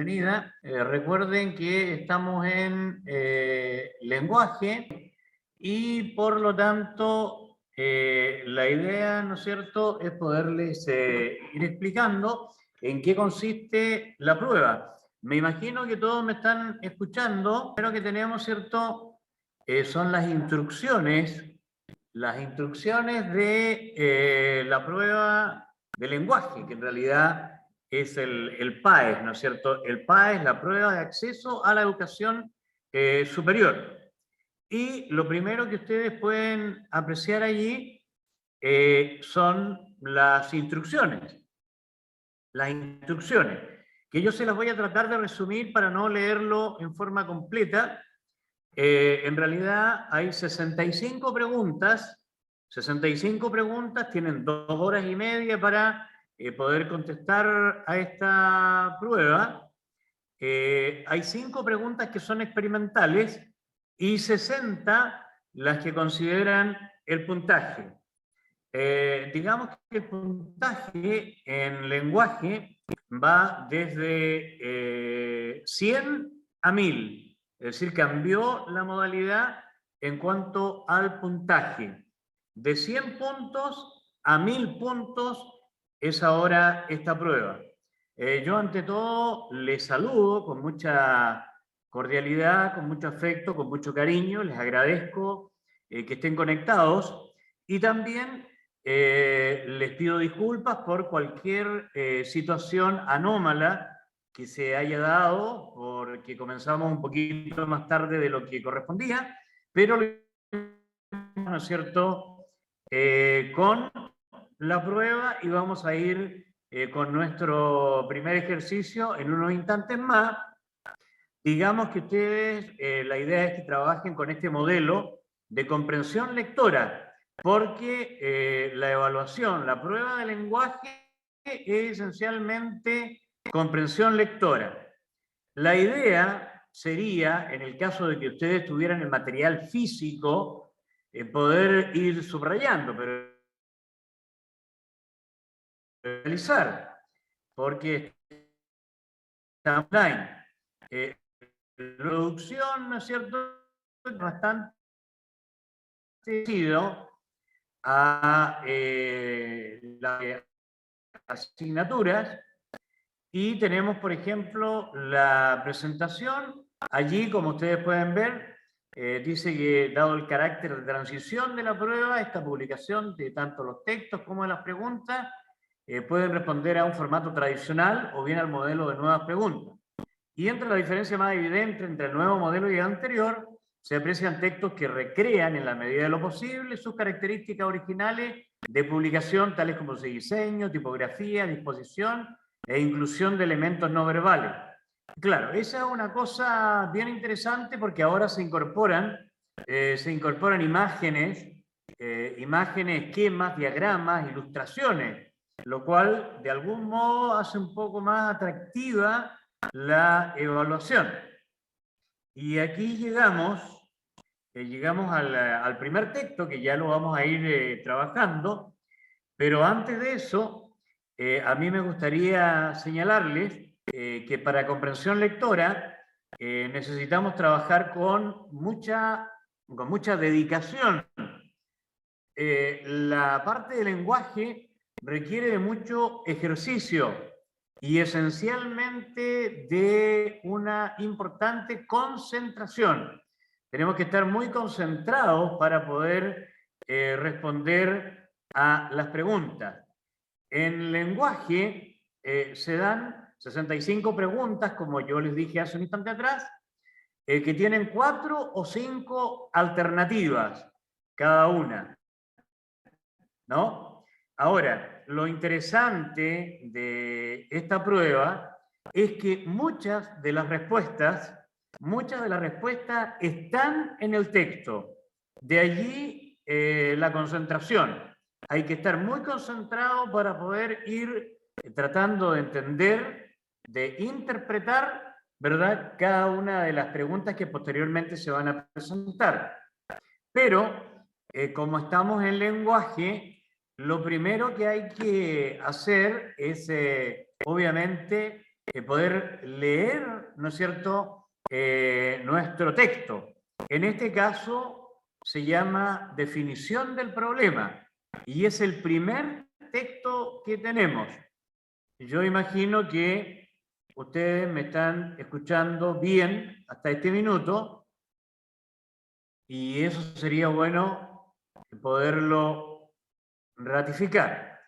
bienvenida. Recuerden que estamos en lenguaje y por lo tanto la idea, ¿no es cierto?, es poderles ir explicando en qué consiste la prueba. Me imagino que todos me están escuchando, pero que tenemos, ¿cierto?, son las instrucciones de la prueba de lenguaje, que en realidad es el PAES, ¿no es cierto? El PAES, la prueba de acceso a la educación superior. Y lo primero que ustedes pueden apreciar allí son las instrucciones. Las instrucciones, que yo se las voy a tratar de resumir para no leerlo en forma completa. En realidad hay 65 preguntas. 65 preguntas, tienen 2 horas y media para poder contestar a esta prueba. Hay 5 preguntas que son experimentales y 60 las que consideran el puntaje. Digamos que el puntaje en lenguaje va desde 100 a 1000. Es decir, cambió la modalidad en cuanto al puntaje. De 100 puntos a 1000 puntos es ahora esta prueba. Yo ante todo les saludo con mucha cordialidad, con mucho afecto, con mucho cariño. Les agradezco que estén conectados y también les pido disculpas por cualquier situación anómala que se haya dado, porque comenzamos un poquito más tarde de lo que correspondía, pero, ¿no es cierto?, con la prueba y vamos a ir con nuestro primer ejercicio en unos instantes más. Digamos que ustedes, la idea es que trabajen con este modelo de comprensión lectora, porque la evaluación, la prueba de lenguaje es esencialmente comprensión lectora. La idea sería, en el caso de que ustedes tuvieran el material físico, poder ir subrayando, pero realizar, porque está online. Producción, ¿no es cierto?, bastante parecido a las asignaturas. Y tenemos, por ejemplo, la presentación. Allí, como ustedes pueden ver, dice que dado el carácter de transición de la prueba, esta publicación de tanto los textos como de las preguntas pueden responder a un formato tradicional o bien al modelo de nuevas preguntas. Y entre la diferencia más evidente entre el nuevo modelo y el anterior, se aprecian textos que recrean en la medida de lo posible sus características originales de publicación, tales como su diseño, tipografía, disposición e inclusión de elementos no verbales. Claro, esa es una cosa bien interesante porque ahora se incorporan imágenes, esquemas, diagramas, ilustraciones, lo cual de algún modo hace un poco más atractiva la evaluación. Y aquí llegamos al primer texto, que ya lo vamos a ir trabajando, pero antes de eso, a mí me gustaría señalarles que para comprensión lectora necesitamos trabajar con mucha dedicación. La parte del lenguaje requiere de mucho ejercicio y esencialmente de una importante concentración. Tenemos que estar muy concentrados para poder responder a las preguntas. En lenguaje se dan 65 preguntas, como yo les dije hace un instante atrás, que tienen 4 o 5 alternativas cada una, ¿no? Ahora, lo interesante de esta prueba es que muchas de las respuestas están en el texto. De allí la concentración. Hay que estar muy concentrado para poder ir tratando de entender, de interpretar, ¿verdad?, cada una de las preguntas que posteriormente se van a presentar. Pero, como estamos en lenguaje, lo primero que hay que hacer es, obviamente, poder leer, ¿no es cierto?, nuestro texto. En este caso se llama definición del problema y es el primer texto que tenemos. Yo imagino que ustedes me están escuchando bien hasta este minuto y eso sería bueno poderlo ratificar.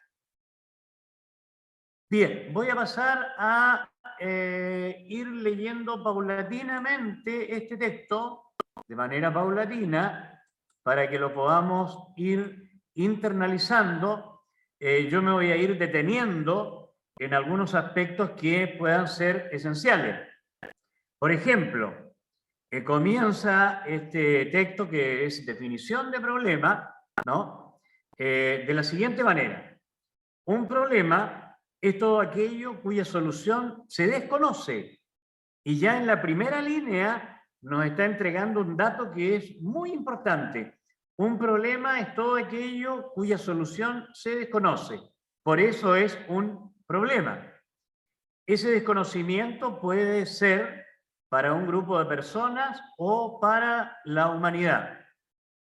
Bien, voy a pasar a ir leyendo paulatinamente este texto, de manera paulatina, para que lo podamos ir internalizando. Yo me voy a ir deteniendo en algunos aspectos que puedan ser esenciales. Por ejemplo, comienza este texto que es definición de problema, ¿no? De la siguiente manera. Un problema es todo aquello cuya solución se desconoce. Y ya en la primera línea nos está entregando un dato que es muy importante. Un problema es todo aquello cuya solución se desconoce. Por eso es un problema. Ese desconocimiento puede ser para un grupo de personas o para la humanidad.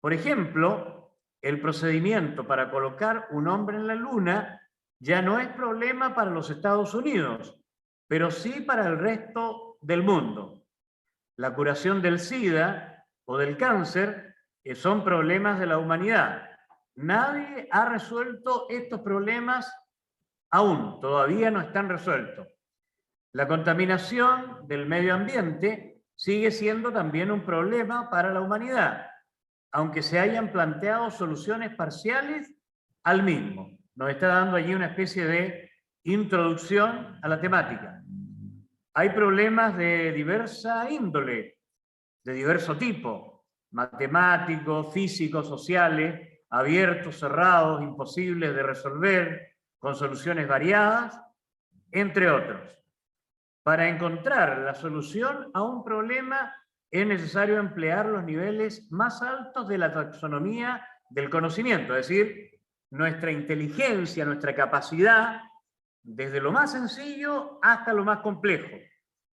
Por ejemplo, el procedimiento para colocar un hombre en la Luna ya no es problema para los Estados Unidos, pero sí para el resto del mundo. La curación del SIDA o del cáncer son problemas de la humanidad. Nadie ha resuelto estos problemas aún, todavía no están resueltos. La contaminación del medio ambiente sigue siendo también un problema para la humanidad, aunque se hayan planteado soluciones parciales al mismo. Nos está dando allí una especie de introducción a la temática. Hay problemas de diversa índole, de diverso tipo, matemáticos, físicos, sociales, abiertos, cerrados, imposibles de resolver, con soluciones variadas, entre otros. Para encontrar la solución a un problema es necesario emplear los niveles más altos de la taxonomía del conocimiento, es decir, nuestra inteligencia, nuestra capacidad, desde lo más sencillo hasta lo más complejo,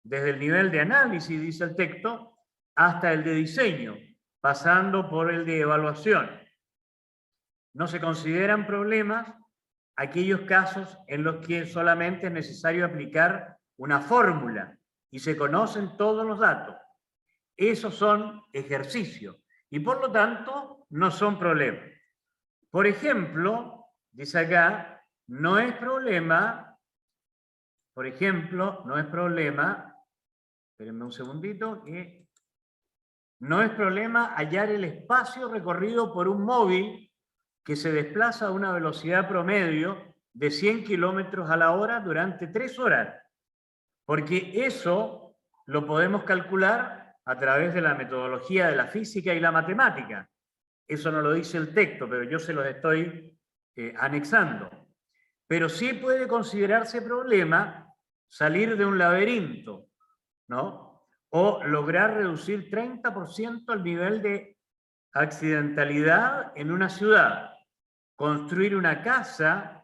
desde el nivel de análisis, dice el texto, hasta el de diseño, pasando por el de evaluación. No se consideran problemas aquellos casos en los que solamente es necesario aplicar una fórmula y se conocen todos los datos. Esos son ejercicios y por lo tanto no son problemas. Por ejemplo, dice acá, no es problema, por ejemplo, no es problema, espérenme un segundito, no es problema hallar el espacio recorrido por un móvil que se desplaza a una velocidad promedio de 100 kilómetros a la hora durante 3 horas. Porque eso lo podemos calcular a través de la metodología de la física y la matemática. Eso no lo dice el texto, pero yo se los estoy anexando. Pero sí puede considerarse problema salir de un laberinto, ¿no? O lograr reducir 30% el nivel de accidentalidad en una ciudad. Construir una casa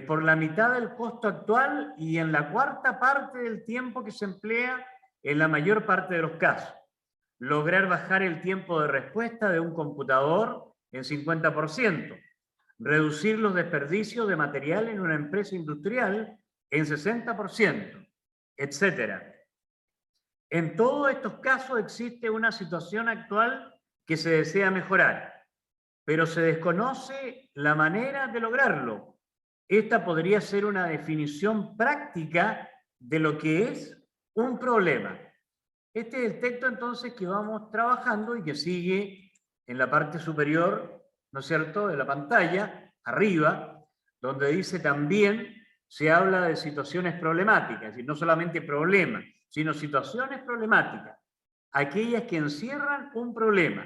por la mitad del costo actual y en la cuarta parte del tiempo que se emplea en la mayor parte de los casos. Lograr bajar el tiempo de respuesta de un computador en 50%. Reducir los desperdicios de material en una empresa industrial en 60%, etc. En todos estos casos existe una situación actual que se desea mejorar, pero se desconoce la manera de lograrlo. Esta podría ser una definición práctica de lo que es un problema. Este es el texto entonces que vamos trabajando y que sigue en la parte superior, ¿no es cierto?, de la pantalla, arriba, donde dice también, se habla de situaciones problemáticas, es decir, no solamente problemas, sino situaciones problemáticas, aquellas que encierran un problema,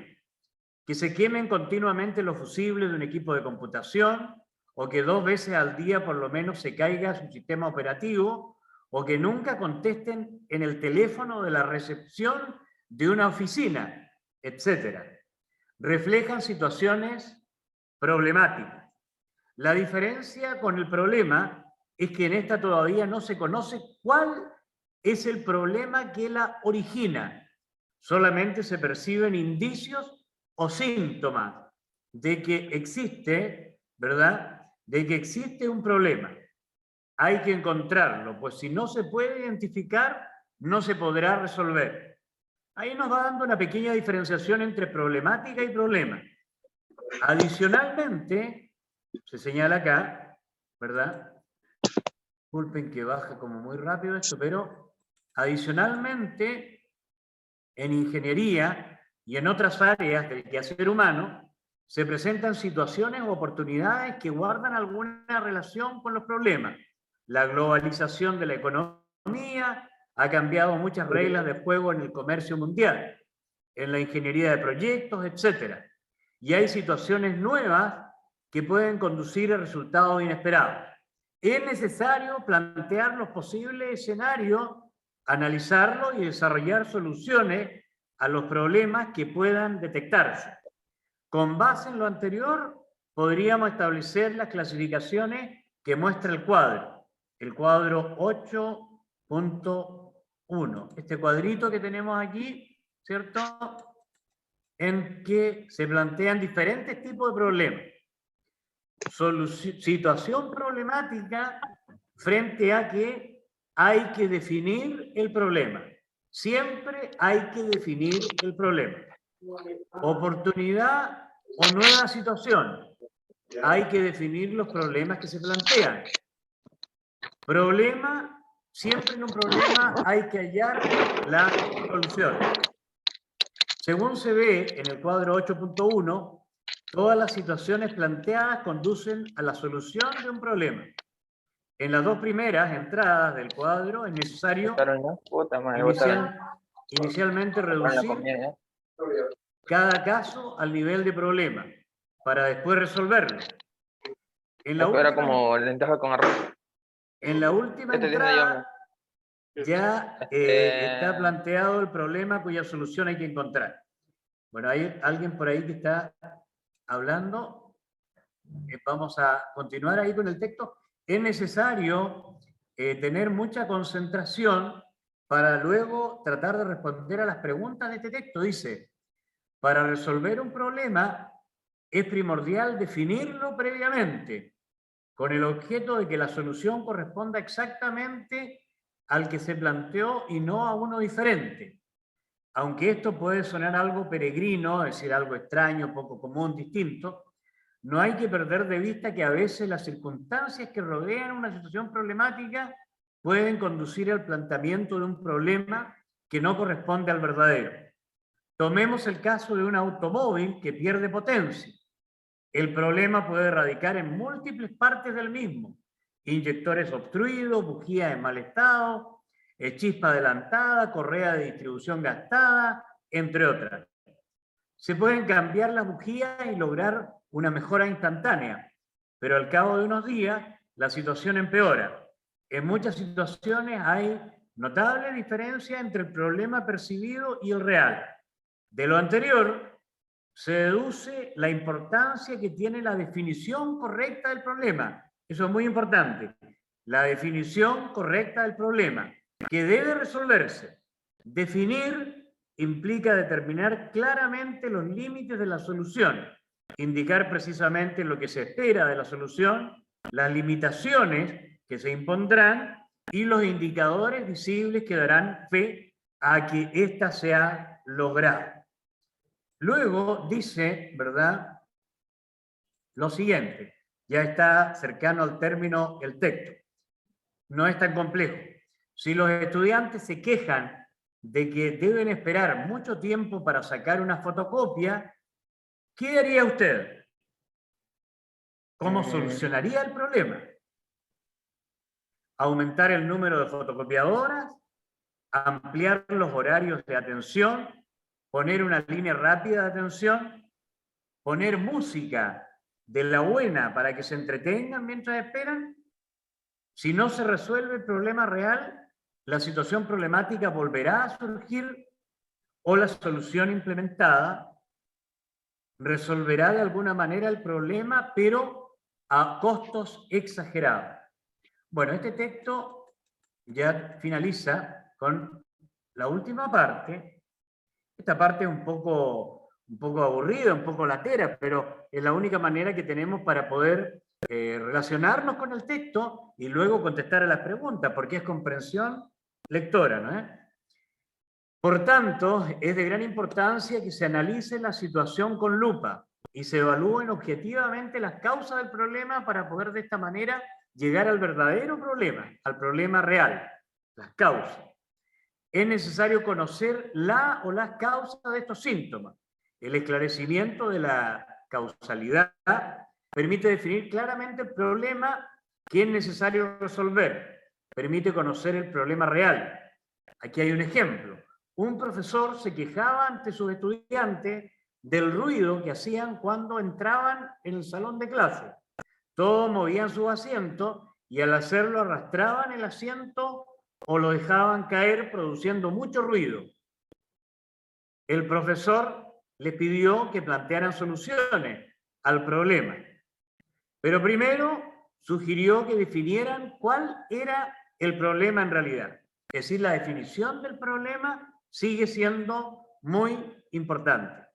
que se quemen continuamente los fusibles de un equipo de computación, o que 2 veces al día por lo menos se caiga su sistema operativo, o que nunca contesten en el teléfono de la recepción de una oficina, etc. Reflejan situaciones problemáticas. La diferencia con el problema es que en esta todavía no se conoce cuál es el problema que la origina. Solamente se perciben indicios o síntomas de que existe, ¿verdad? De que existe un problema. Hay que encontrarlo, pues si no se puede identificar, no se podrá resolver. Ahí nos va dando una pequeña diferenciación entre problemática y problema. Adicionalmente, se señala acá, ¿verdad? Disculpen que baja como muy rápido esto, pero adicionalmente, en ingeniería y en otras áreas del quehacer humano, se presentan situaciones o oportunidades que guardan alguna relación con los problemas. La globalización de la economía ha cambiado muchas reglas de juego en el comercio mundial, en la ingeniería de proyectos, etc. Y hay situaciones nuevas que pueden conducir a resultados inesperados. Es necesario plantear los posibles escenarios, analizarlos y desarrollar soluciones a los problemas que puedan detectarse. Con base en lo anterior, podríamos establecer las clasificaciones que muestra el cuadro 8.1. Este cuadrito que tenemos aquí, ¿cierto? En que se plantean diferentes tipos de problemas. Situación problemática frente a que hay que definir el problema. Siempre hay que definir el problema. Oportunidad o nueva situación. Hay que definir los problemas que se plantean. Problema, siempre en un problema hay que hallar la solución. Según se ve en el cuadro 8.1, todas las situaciones planteadas conducen a la solución de un problema. En las dos primeras entradas del cuadro es necesario inicialmente reducir cada caso al nivel de problema para después resolverlo. En la última, como lenteja con arroz. En la última entrada ya está planteado el problema cuya solución hay que encontrar. Bueno, hay alguien por ahí que está hablando. Vamos a continuar ahí con el texto. Es necesario tener mucha concentración para luego tratar de responder a las preguntas de este texto. Dice, para resolver un problema es primordial definirlo previamente, con el objeto de que la solución corresponda exactamente al que se planteó y no a uno diferente. Aunque esto puede sonar algo peregrino, es decir, algo extraño, poco común, distinto, no hay que perder de vista que a veces las circunstancias que rodean una situación problemática pueden conducir al planteamiento de un problema que no corresponde al verdadero. Tomemos el caso de un automóvil que pierde potencia. El problema puede radicar en múltiples partes del mismo: inyectores obstruidos, bujías en mal estado, chispa adelantada, correa de distribución gastada, entre otras. Se pueden cambiar las bujías y lograr una mejora instantánea, pero al cabo de unos días la situación empeora. En muchas situaciones hay notable diferencia entre el problema percibido y el real. De lo anterior se deduce la importancia que tiene la definición correcta del problema. Eso es muy importante. La definición correcta del problema, que debe resolverse. Definir implica determinar claramente los límites de la solución, indicar precisamente lo que se espera de la solución, las limitaciones que se impondrán y los indicadores visibles que darán fe a que ésta se ha logrado. Luego dice, ¿verdad?, lo siguiente, ya está cercano al término el texto. No es tan complejo. Si los estudiantes se quejan de que deben esperar mucho tiempo para sacar una fotocopia, ¿qué haría usted? ¿Cómo solucionaría el problema? ¿Aumentar el número de fotocopiadoras? ¿Ampliar los horarios de atención? ¿Poner una línea rápida de atención? ¿Poner música de la buena para que se entretengan mientras esperan? Si no se resuelve el problema real, la situación problemática volverá a surgir o la solución implementada resolverá de alguna manera el problema, pero a costos exagerados. Bueno, este texto ya finaliza con la última parte. Esta parte es un poco aburrida, un poco latera, pero es la única manera que tenemos para poder relacionarnos con el texto y luego contestar a las preguntas, porque es comprensión lectora, ¿no? Por tanto, es de gran importancia que se analice la situación con lupa y se evalúen objetivamente las causas del problema para poder de esta manera llegar al verdadero problema, al problema real, las causas. Es necesario conocer la o las causas de estos síntomas. El esclarecimiento de la causalidad permite definir claramente el problema que es necesario resolver. Permite conocer el problema real. Aquí hay un ejemplo. Un profesor se quejaba ante sus estudiantes del ruido que hacían cuando entraban en el salón de clase. Todos movían sus asientos y al hacerlo arrastraban el asiento o lo dejaban caer produciendo mucho ruido. El profesor les pidió que plantearan soluciones al problema, pero primero sugirió que definieran cuál era el problema en realidad. Es decir, la definición del problema sigue siendo muy importante.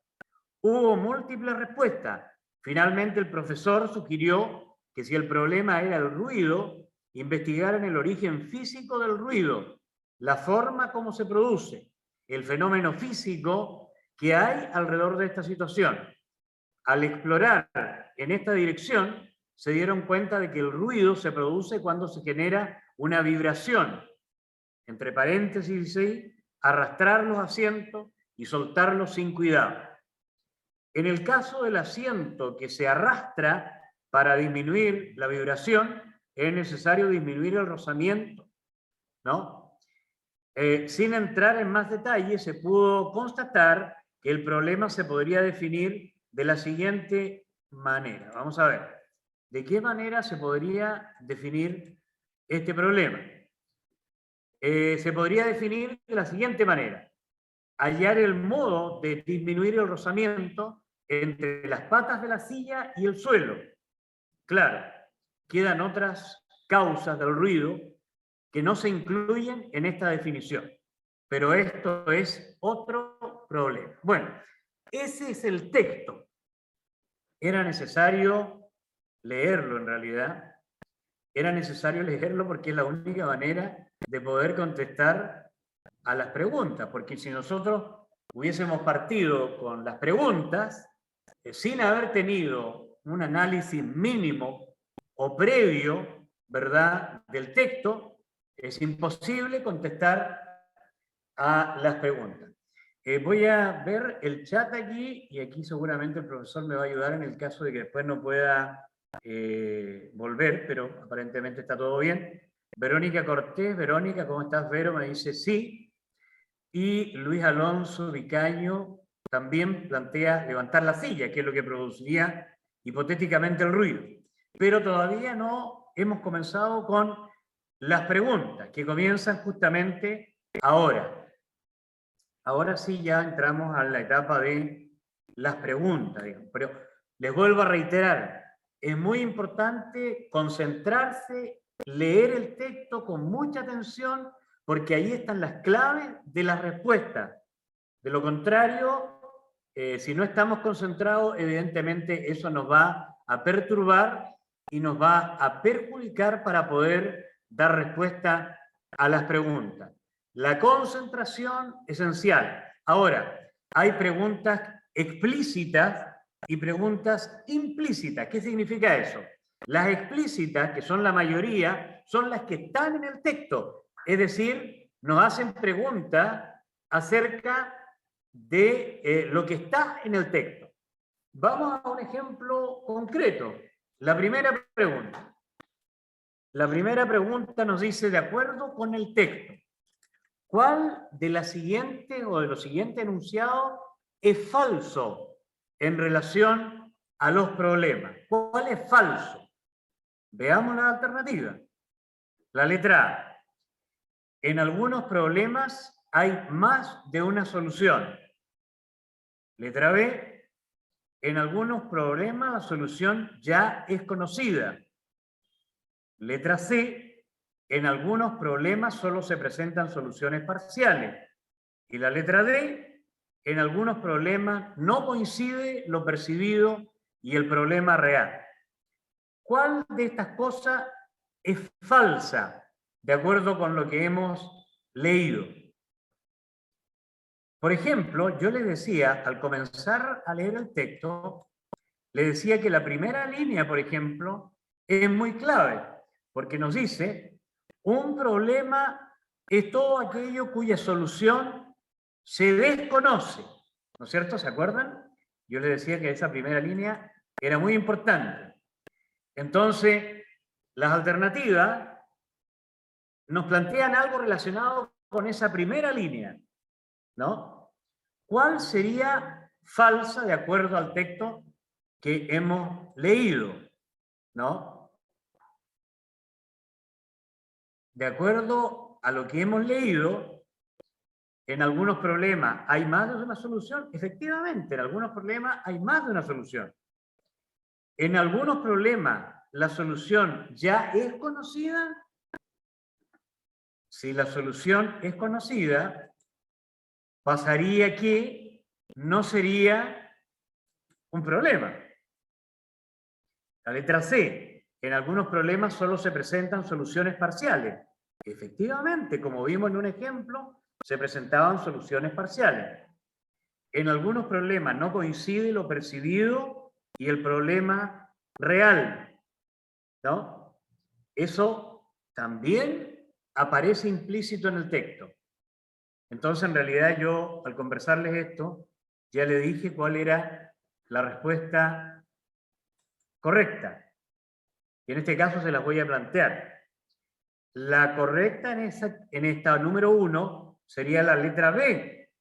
Hubo múltiples respuestas. Finalmente el profesor sugirió que si el problema era el ruido, investigaran el origen físico del ruido, la forma como se produce, el fenómeno físico que hay alrededor de esta situación. Al explorar en esta dirección, se dieron cuenta de que el ruido se produce cuando se genera una vibración. Entre paréntesis, ¿sí? Arrastrar los asientos y soltarlos sin cuidado. En el caso del asiento que se arrastra para disminuir la vibración, es necesario disminuir el rozamiento, ¿no? Sin entrar en más detalles, se pudo constatar que el problema se podría definir de la siguiente manera. Vamos a ver, ¿de qué manera se podría definir este problema? Se podría definir de la siguiente manera. Hallar el modo de disminuir el rozamiento entre las patas de la silla y el suelo. Claro, quedan otras causas del ruido que no se incluyen en esta definición, pero esto es otro problema. Bueno, ese es el texto. Era necesario leerlo en realidad. Era necesario leerlo porque es la única manera de poder contestar a las preguntas, porque si nosotros hubiésemos partido con las preguntas sin haber tenido un análisis mínimo o previo, ¿verdad?, del texto, es imposible contestar a las preguntas. Voy a ver el chat aquí y aquí seguramente el profesor me va a ayudar en el caso de que después no pueda volver, pero aparentemente está todo bien. Verónica Cortés, Verónica, ¿cómo estás, Vero? Me dice sí. Y Luis Alonso Vicaño también plantea levantar la silla, que es lo que produciría hipotéticamente el ruido. Pero todavía no hemos comenzado con las preguntas, que comienzan justamente ahora. Ahora sí ya entramos a la etapa de las preguntas, digamos. Pero les vuelvo a reiterar, es muy importante concentrarse, leer el texto con mucha atención, porque ahí están las claves de las respuestas. De lo contrario, si no estamos concentrados, evidentemente eso nos va a perturbar y nos va a perjudicar para poder dar respuesta a las preguntas. La concentración esencial. Ahora, hay preguntas explícitas y preguntas implícitas. ¿Qué significa eso? Las explícitas, que son la mayoría, son las que están en el texto. Es decir, nos hacen preguntas acerca de lo que está en el texto. Vamos a un ejemplo concreto. La primera pregunta. La primera pregunta nos dice, de acuerdo con el texto, ¿cuál de la siguiente o de los siguientes enunciados es falso en relación a los problemas? ¿Cuál es falso? Veamos la alternativa. La letra A. En algunos problemas hay más de una solución. Letra B. En algunos problemas la solución ya es conocida. Letra C. en algunos problemas solo se presentan soluciones parciales. Y la letra D, en algunos problemas no coincide lo percibido y el problema real. ¿Cuál de estas cosas es falsa, de acuerdo con lo que hemos leído? Por ejemplo, yo les decía, al comenzar a leer el texto, le decía que la primera línea, por ejemplo, es muy clave, porque nos dice, un problema es todo aquello cuya solución se desconoce, ¿no es cierto? ¿Se acuerdan? Yo les decía que esa primera línea era muy importante. Entonces, las alternativas nos plantean algo relacionado con esa primera línea, ¿no? ¿Cuál sería falsa de acuerdo al texto que hemos leído, ¿no? De acuerdo a lo que hemos leído, en algunos problemas hay más de una solución. Efectivamente, en algunos problemas hay más de una solución. En algunos problemas la solución ya es conocida. Si la solución es conocida, pasaría que no sería un problema. La letra C, en algunos problemas solo se presentan soluciones parciales. Efectivamente, como vimos en un ejemplo, se presentaban soluciones parciales. En algunos problemas no coincide lo percibido y el problema real, ¿no? Eso también aparece implícito en el texto. Entonces, en realidad yo, al conversarles esto, ya le dije cuál era la respuesta correcta. Y en este caso se las voy a plantear. La correcta en esta número 1 sería la letra B.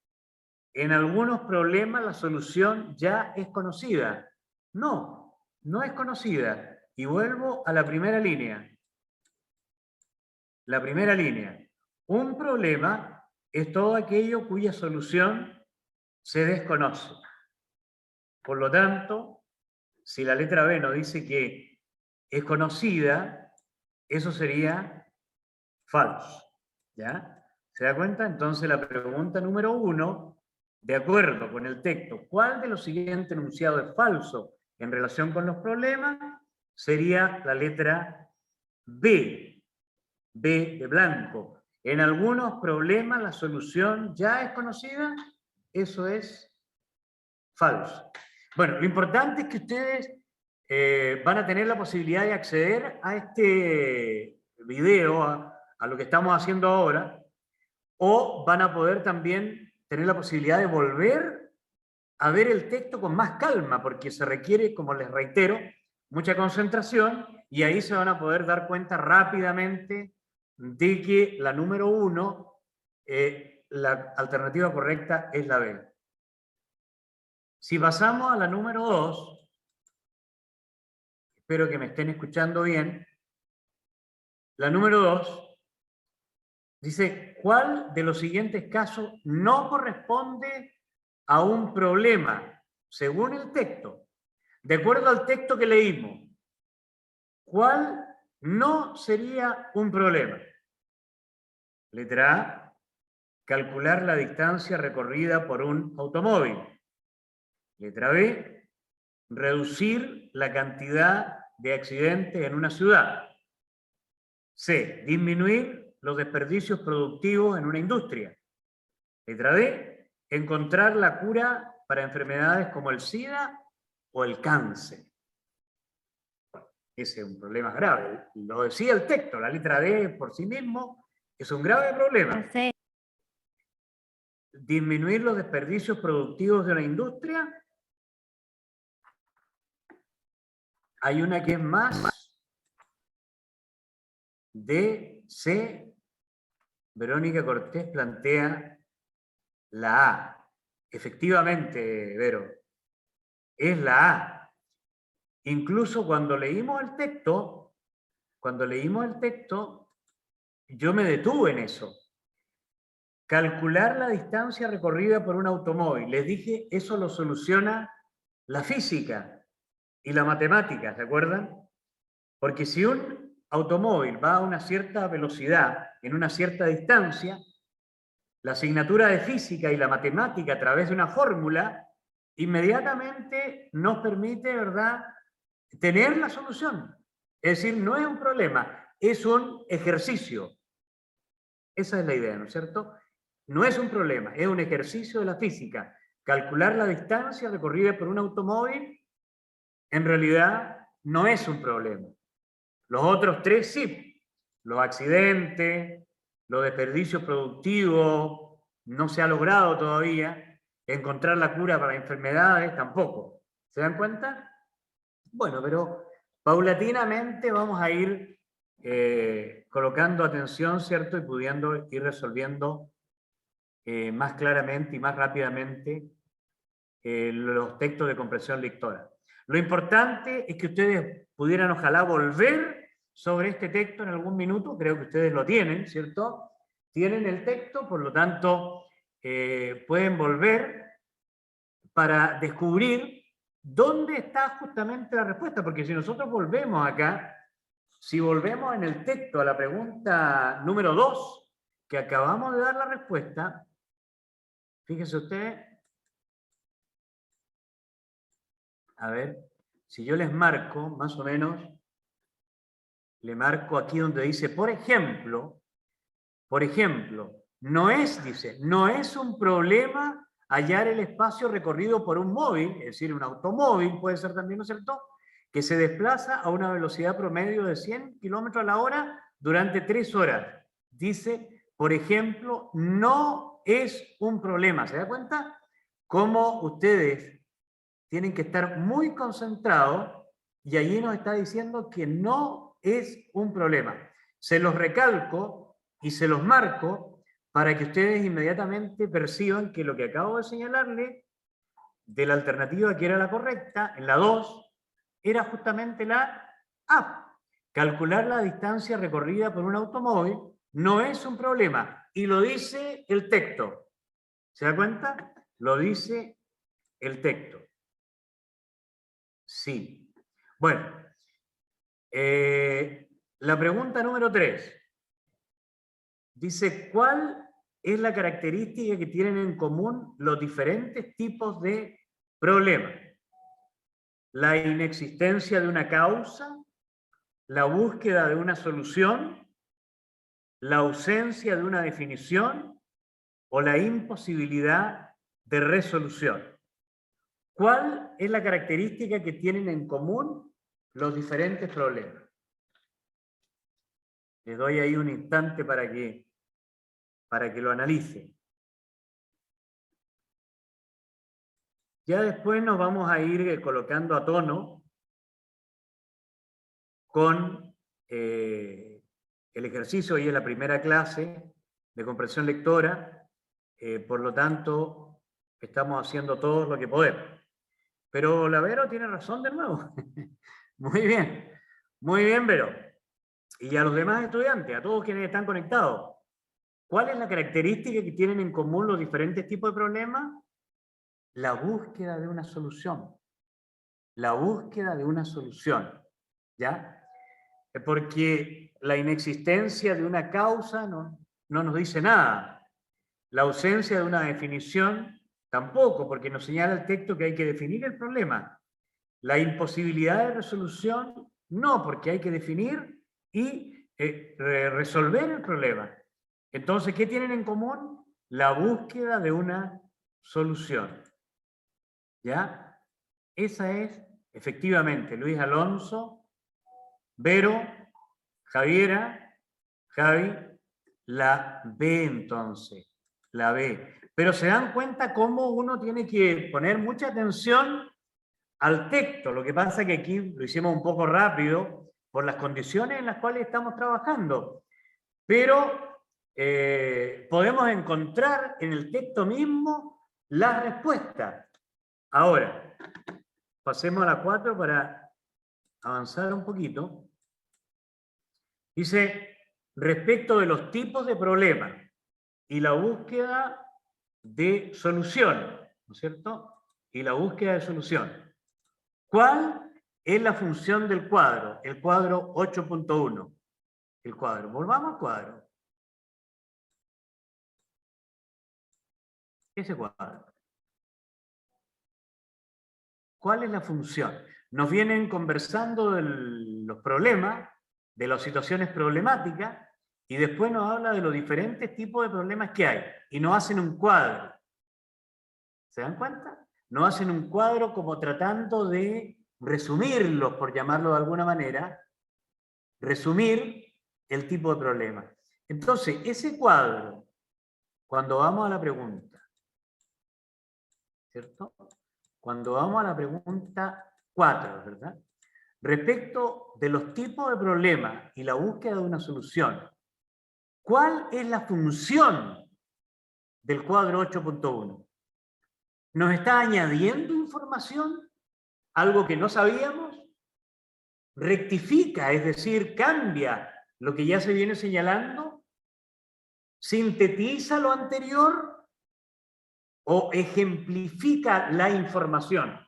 En algunos problemas la solución ya es conocida. No, no es conocida. Y vuelvo a la primera línea. La primera línea. Un problema es todo aquello cuya solución se desconoce. Por lo tanto, si la letra B nos dice que es conocida, eso sería falso. ¿Ya? ¿Se da cuenta? Entonces la pregunta número 1, de acuerdo con el texto, ¿cuál de los siguientes enunciados es falso en relación con los problemas? Sería la letra B, B de blanco. En algunos problemas la solución ya es conocida, eso es falso. Bueno, lo importante es que ustedes van a tener la posibilidad de acceder a este video, a lo que estamos haciendo ahora, o van a poder también tener la posibilidad de volver a ver el texto con más calma, porque se requiere, como les reitero, mucha concentración, y ahí se van a poder dar cuenta rápidamente de que la número 1, la alternativa correcta es la B. Si pasamos a la número 2, espero que me estén escuchando bien, la número 2 dice, ¿cuál de los siguientes casos no corresponde a un problema? Según el texto, de acuerdo al texto que leímos, ¿cuál no sería un problema? Letra A, calcular la distancia recorrida por un automóvil. Letra B, reducir la cantidad de accidentes en una ciudad. C, disminuir los desperdicios productivos en una industria. Letra D, encontrar la cura para enfermedades como el SIDA o el cáncer. Ese es un problema grave. Lo decía el texto, la letra D por sí mismo es un grave problema. Sí. Disminuir los desperdicios productivos de una industria. Hay una que es más. D, C. Verónica Cortés plantea la A. Efectivamente, Vero, es la A. Incluso cuando leímos el texto, yo me detuve en eso. Calcular la distancia recorrida por un automóvil. Les dije, eso lo soluciona la física y la matemática, ¿se acuerdan? Porque si un automóvil va a una cierta velocidad, en una cierta distancia, la asignatura de física y la matemática a través de una fórmula inmediatamente nos permite, ¿verdad?, tener la solución. Es decir, no es un problema, es un ejercicio. Esa es la idea, ¿no es cierto? No es un problema, es un ejercicio de la física. Calcular la distancia recorrida por un automóvil en realidad no es un problema. Los otros tres sí. Los accidentes, los desperdicios productivos, no se ha logrado todavía. Encontrar la cura para enfermedades tampoco. ¿Se dan cuenta? Bueno, pero paulatinamente vamos a ir colocando atención, ¿cierto? Y pudiendo ir resolviendo más claramente y más rápidamente los textos de comprensión lectora. Lo importante es que ustedes pudieran, ojalá, volver sobre este texto en algún minuto. Creo que ustedes lo tienen, ¿cierto? Tienen el texto, por lo tanto, pueden volver para descubrir dónde está justamente la respuesta, porque si nosotros volvemos acá, si volvemos en el texto a la pregunta número 2, que acabamos de dar la respuesta, fíjense ustedes, a ver, si yo les marco, más o menos, le marco aquí donde dice, por ejemplo, no es, dice, no es un problema hallar el espacio recorrido por un móvil, es decir, un automóvil puede ser también, ¿no es cierto?, que se desplaza a una velocidad promedio de 100 kilómetros a la hora durante 3 horas. Dice, por ejemplo, no es un problema. ¿Se da cuenta? Cómo ustedes tienen que estar muy concentrados y allí nos está diciendo que no es un problema. Se los recalco y se los marco para que ustedes inmediatamente perciban que lo que acabo de señalarle de la alternativa que era la correcta, en la 2, era justamente la A. Calcular la distancia recorrida por un automóvil no es un problema. Y lo dice el texto. ¿Se da cuenta? Lo dice el texto. Sí. Bueno. La pregunta número 3. Dice, ¿cuál es la característica que tienen en común los diferentes tipos de problemas? La inexistencia de una causa, la búsqueda de una solución, la ausencia de una definición o la imposibilidad de resolución. ¿Cuál es la característica que tienen en común los diferentes problemas? Les doy ahí un instante para que lo analicen. Ya después nos vamos a ir colocando a tono con el ejercicio. Hoy es la primera clase de comprensión lectora, por lo tanto estamos haciendo todo lo que podemos. Pero la Vero tiene razón de nuevo. Muy bien, Vero. Y a los demás estudiantes, a todos quienes están conectados, ¿cuál es la característica que tienen en común los diferentes tipos de problemas? La búsqueda de una solución. La búsqueda de una solución. ¿Ya? Porque la inexistencia de una causa no nos dice nada. La ausencia de una definición tampoco, porque nos señala el texto que hay que definir el problema. La imposibilidad de resolución, no, porque hay que definir y resolver el problema. Entonces, ¿qué tienen en común? La búsqueda de una solución. ¿Ya? Esa es, efectivamente, Luis Alonso, Vero, Javiera, Javi, la B entonces, la B. Pero se dan cuenta cómo uno tiene que poner mucha atención al texto. Lo que pasa es que aquí lo hicimos un poco rápido por las condiciones en las cuales estamos trabajando. Pero podemos encontrar en el texto mismo la respuesta. Ahora, pasemos a la 4 para avanzar un poquito. Dice, respecto de los tipos de problemas y la búsqueda de solución, ¿no es cierto? Y la búsqueda de solución. ¿Cuál es la función del cuadro? El cuadro 8.1. el cuadro. Volvamos al cuadro. Ese cuadro. ¿Cuál es la función? Nos vienen conversando de los problemas, de las situaciones problemáticas, y después nos habla de los diferentes tipos de problemas que hay. Y nos hacen un cuadro. ¿Se dan cuenta? Nos hacen un cuadro como tratando de resumirlos, por llamarlo de alguna manera, resumir el tipo de problema. Entonces, ese cuadro, cuando vamos a la pregunta, ¿cierto? Cuando vamos a la pregunta 4, ¿verdad? Respecto de los tipos de problemas y la búsqueda de una solución, ¿cuál es la función del cuadro 8.1? ¿Nos está añadiendo información? ¿Algo que no sabíamos? ¿Rectifica, es decir, cambia lo que ya se viene señalando? ¿Sintetiza lo anterior? ¿O ejemplifica la información?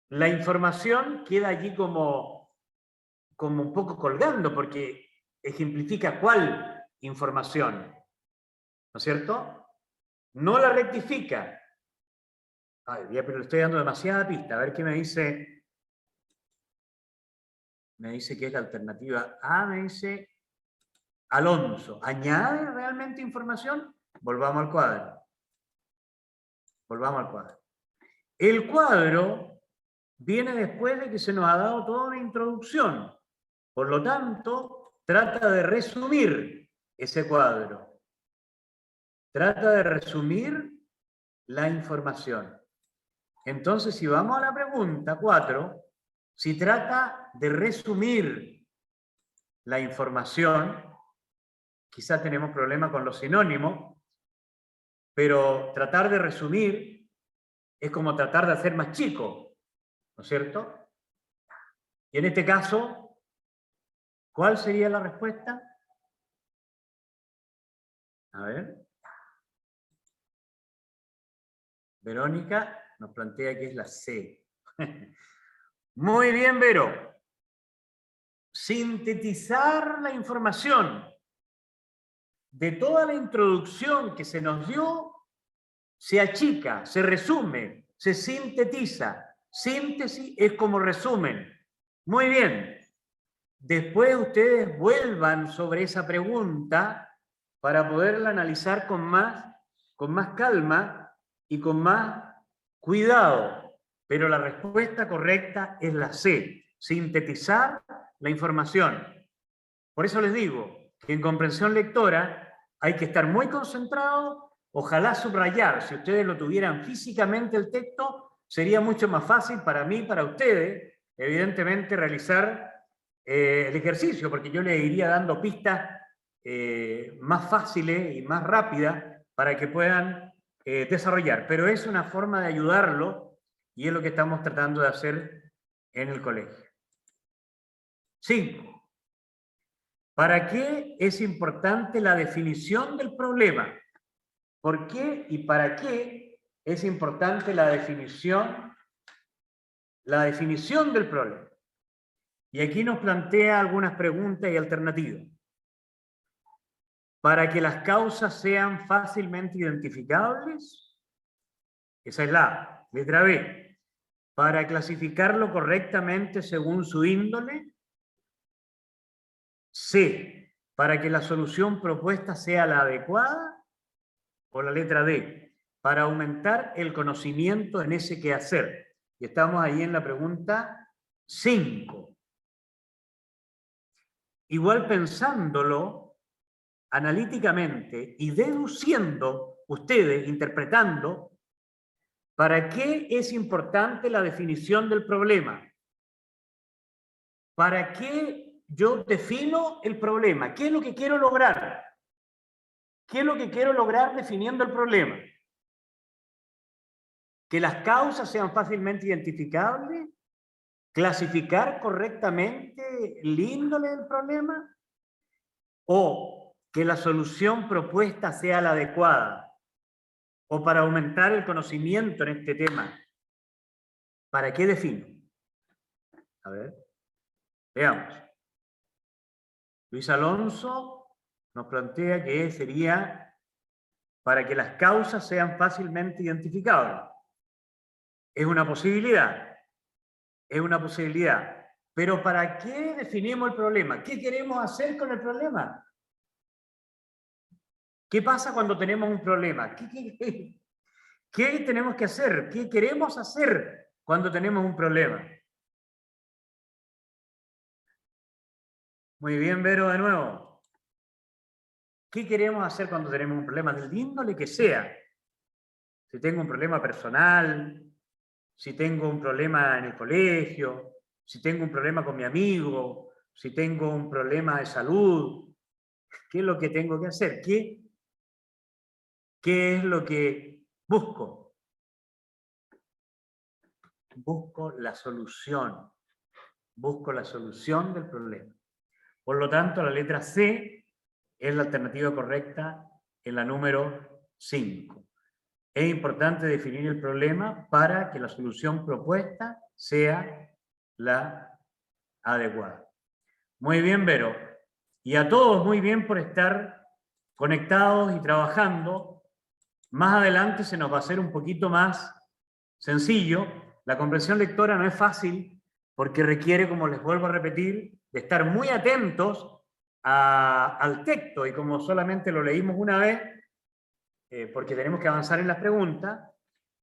La información queda allí como un poco colgando, porque ejemplifica cuál información, ¿no es cierto? No la rectifica. Ay, pero le estoy dando demasiada pista. A ver qué me dice. Me dice que es la alternativa A, me dice Alonso. ¿Añade realmente información? Volvamos al cuadro. Volvamos al cuadro. El cuadro viene después de que se nos ha dado toda una introducción. Por lo tanto, trata de resumir ese cuadro. Trata de resumir la información. Entonces, si vamos a la pregunta 4, si trata de resumir la información, quizás tenemos problemas con los sinónimos, pero tratar de resumir es como tratar de hacer más chico, ¿no es cierto? Y en este caso, ¿cuál sería la respuesta? A ver. Verónica nos plantea que es la C. Muy bien, Vero. Sintetizar la información de toda la introducción que se nos dio, se achica, se resume, se sintetiza. Síntesis es como resumen. Muy bien. Después ustedes vuelvan sobre esa pregunta para poderla analizar con más calma y con más cuidado. Pero la respuesta correcta es la C, sintetizar la información. Por eso les digo que en comprensión lectora hay que estar muy concentrado, ojalá subrayar. Si ustedes lo tuvieran físicamente el texto, sería mucho más fácil para mí, para ustedes, evidentemente, realizar el ejercicio, porque yo les iría dando pistas más fáciles y más rápidas para que puedan desarrollar. Pero es una forma de ayudarlo y es lo que estamos tratando de hacer en el colegio. 5. ¿Para qué es importante la definición del problema? ¿Por qué y para qué es importante la definición del problema? Y aquí nos plantea algunas preguntas y alternativas. Para que las causas sean fácilmente identificables. Esa es la A. Letra B. Para clasificarlo correctamente según su índole. C. Para que la solución propuesta sea la adecuada. O la letra D. Para aumentar el conocimiento en ese quehacer. Y estamos ahí en la pregunta 5. Igual pensándolo analíticamente y deduciendo, ustedes interpretando, ¿para qué es importante la definición del problema? ¿Para qué yo defino el problema? ¿Qué es lo que quiero lograr? ¿Qué es lo que quiero lograr definiendo el problema? Que las causas sean fácilmente identificables, clasificar correctamente el índole del problema, o que la solución propuesta sea la adecuada, o para aumentar el conocimiento en este tema. ¿Para qué defino? A ver, veamos. Luis Alonso nos plantea que sería para que las causas sean fácilmente identificables. Es una posibilidad, es una posibilidad. Pero ¿para qué definimos el problema? ¿Qué queremos hacer con el problema? ¿Qué pasa cuando tenemos un problema? ¿Qué tenemos que hacer? ¿Qué queremos hacer cuando tenemos un problema? Muy bien, Vero, de nuevo. ¿Qué queremos hacer cuando tenemos un problema del índole que sea? Si tengo un problema personal, si tengo un problema en el colegio, si tengo un problema con mi amigo, si tengo un problema de salud, ¿qué es lo que tengo que hacer? ¿Qué es lo que busco? Busco la solución. Busco la solución del problema. Por lo tanto, la letra C es la alternativa correcta en la número 5. Es importante definir el problema para que la solución propuesta sea la adecuada. Muy bien, Vero. Y a todos muy bien por estar conectados y trabajando. Más adelante se nos va a hacer un poquito más sencillo. La comprensión lectora no es fácil porque requiere, como les vuelvo a repetir, de estar muy atentos al texto, y como solamente lo leímos una vez, porque tenemos que avanzar en las preguntas,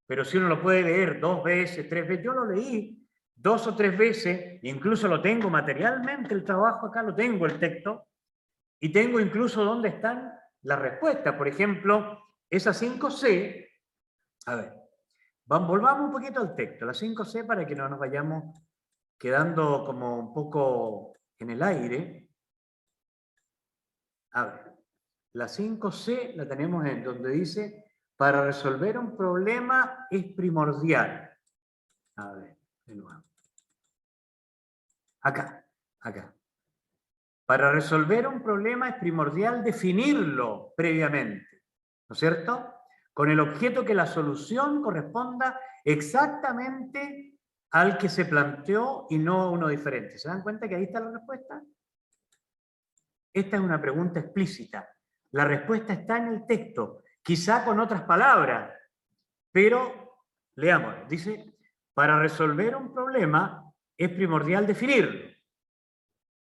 pero si uno lo puede leer 2 veces, 3 veces, yo lo leí 2 o 3 veces, incluso lo tengo materialmente, el trabajo acá lo tengo, el texto, y tengo incluso dónde están las respuestas. Por ejemplo, esa 5C, a ver, volvamos un poquito al texto, la 5C, para que no nos vayamos quedando como un poco en el aire. A ver, la 5C la tenemos en donde dice, para resolver un problema es primordial. A ver, de nuevo. Acá. Para resolver un problema es primordial definirlo previamente, ¿no es cierto? Con el objeto que la solución corresponda exactamente al que se planteó y no a uno diferente. ¿Se dan cuenta que ahí está la respuesta? Esta es una pregunta explícita. La respuesta está en el texto, quizá con otras palabras, pero leamos. Dice, para resolver un problema es primordial definirlo,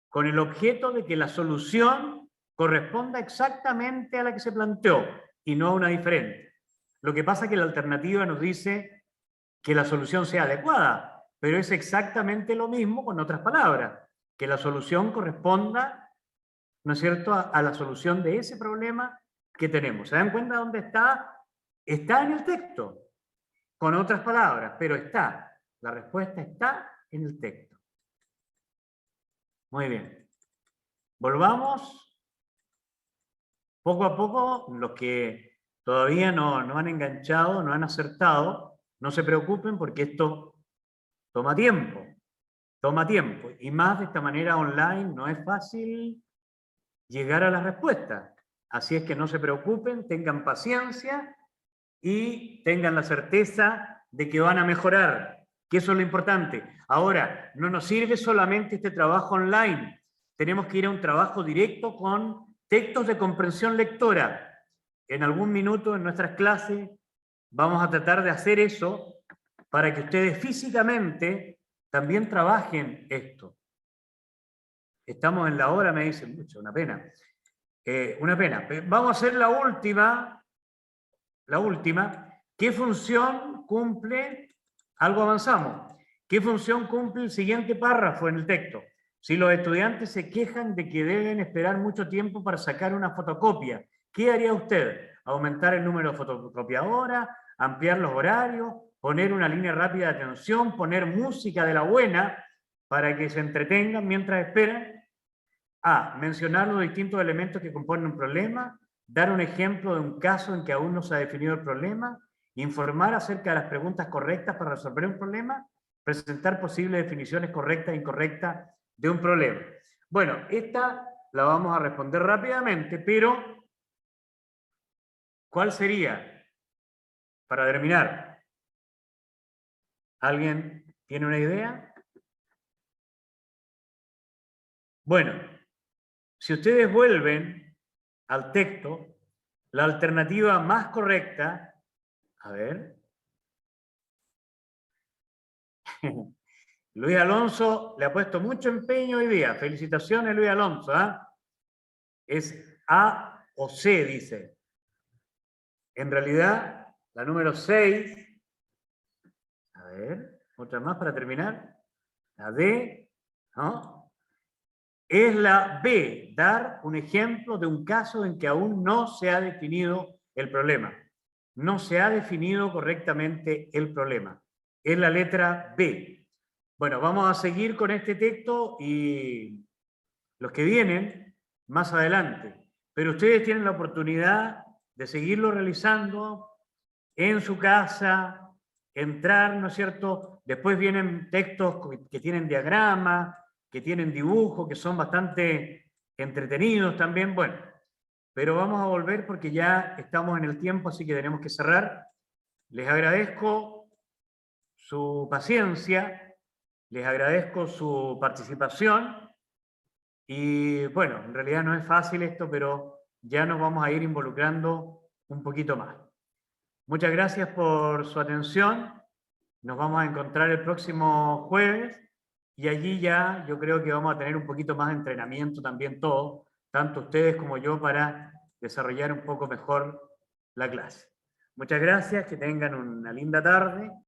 con el objeto de que la solución corresponda exactamente a la que se planteó y no a una diferente. Lo que pasa es que la alternativa nos dice que la solución sea adecuada, pero es exactamente lo mismo con otras palabras, que la solución corresponda, ¿no es cierto?, a la solución de ese problema que tenemos. ¿Se dan cuenta dónde está? Está en el texto, con otras palabras, pero está. La respuesta está en el texto. Muy bien. Volvamos poco a poco. Los que todavía no han enganchado, no han acertado, no se preocupen porque esto toma tiempo. Toma tiempo. Y más de esta manera online no es fácil llegar a las respuestas. Así es que no se preocupen, tengan paciencia y tengan la certeza de que van a mejorar, que eso es lo importante. Ahora, no nos sirve solamente este trabajo online. Tenemos que ir a un trabajo directo con textos de comprensión lectora. En algún minuto en nuestras clases vamos a tratar de hacer eso para que ustedes físicamente también trabajen esto. Estamos en la hora, me dicen mucho, una pena. Una pena. Vamos a hacer la última. La última. ¿Qué función cumple? Algo avanzamos. ¿Qué función cumple el siguiente párrafo en el texto? Si los estudiantes se quejan de que deben esperar mucho tiempo para sacar una fotocopia, ¿qué haría usted? ¿Aumentar el número de fotocopiadoras? ¿Ampliar los horarios? ¿Poner una línea rápida de atención? ¿Poner música de la buena para que se entretengan mientras esperan? A. Mencionar los distintos elementos que componen un problema. Dar un ejemplo de un caso en que aún no se ha definido el problema. Informar acerca de las preguntas correctas para resolver un problema. Presentar posibles definiciones correctas e incorrectas de un problema. Bueno, esta la vamos a responder rápidamente, pero ¿cuál sería? Para terminar, ¿alguien tiene una idea? Bueno, Si ustedes vuelven al texto, la alternativa más correcta, a ver, Luis Alonso le ha puesto mucho empeño hoy día. Felicitaciones, Luis Alonso. Es A o C, dice. En realidad, la número 6, a ver, otra más para terminar. La D, ¿no? Es la B, dar un ejemplo de un caso en que aún no se ha definido el problema. No se ha definido correctamente el problema. Es la letra B. Bueno, vamos a seguir con este texto y los que vienen más adelante. Pero ustedes tienen la oportunidad de seguirlo realizando en su casa, entrar, ¿no es cierto? Después vienen textos que tienen diagramas, que tienen dibujos, que son bastante entretenidos también. Bueno, pero vamos a volver porque ya estamos en el tiempo, así que tenemos que cerrar. Les agradezco su paciencia, les agradezco su participación y bueno, en realidad no es fácil esto, pero ya nos vamos a ir involucrando un poquito más. Muchas gracias por su atención. Nos vamos a encontrar el próximo jueves y allí ya yo creo que vamos a tener un poquito más de entrenamiento también todos, tanto ustedes como yo, para desarrollar un poco mejor la clase. Muchas gracias, que tengan una linda tarde.